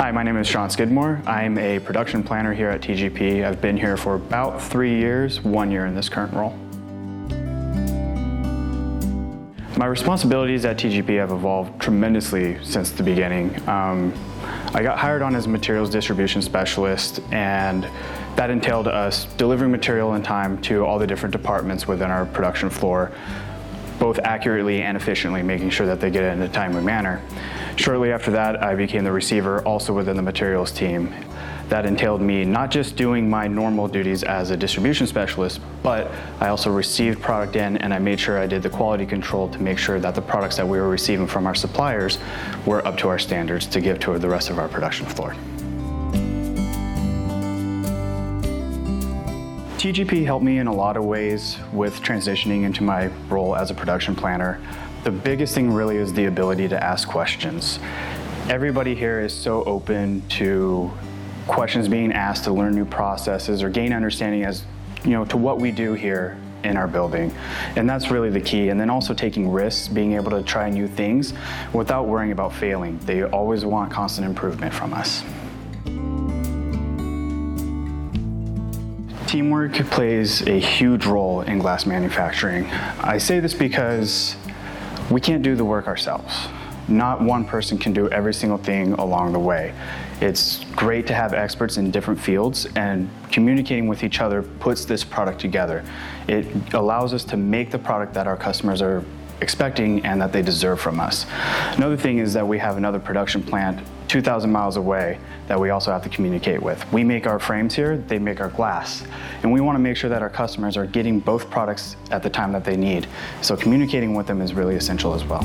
Hi, my name is Sean Skidmore. I'm a production planner here at TGP. I've been here for about 3 years, 1 year in this current role. My responsibilities at TGP have evolved tremendously since the beginning. I got hired on as a materials distribution specialist, and that entailed us delivering material in time to all the different departments within our production floor, both accurately and efficiently, making sure that they get it in a timely manner. Shortly after that, I became the receiver also within the materials team. That entailed me not just doing my normal duties as a distribution specialist, but I also received product in and I made sure I did the quality control to make sure that the products that we were receiving from our suppliers were up to our standards to give to the rest of our production floor. TGP helped me in a lot of ways with transitioning into my role as a production planner. The biggest thing really is the ability to ask questions. Everybody here is so open to questions being asked to learn new processes or gain understanding as, to what we do here in our building. And that's really the key. And then also taking risks, being able to try new things without worrying about failing. They always want constant improvement from us. Teamwork plays a huge role in glass manufacturing. I say this because we can't do the work ourselves. Not one person can do every single thing along the way. It's great to have experts in different fields, and communicating with each other puts this product together. It allows us to make the product that our customers are expecting and that they deserve from us. Another thing is that we have another production plant 2,000 miles away that we also have to communicate with. We make our frames here, they make our glass. And we want to make sure that our customers are getting both products at the time that they need. So communicating with them is really essential as well.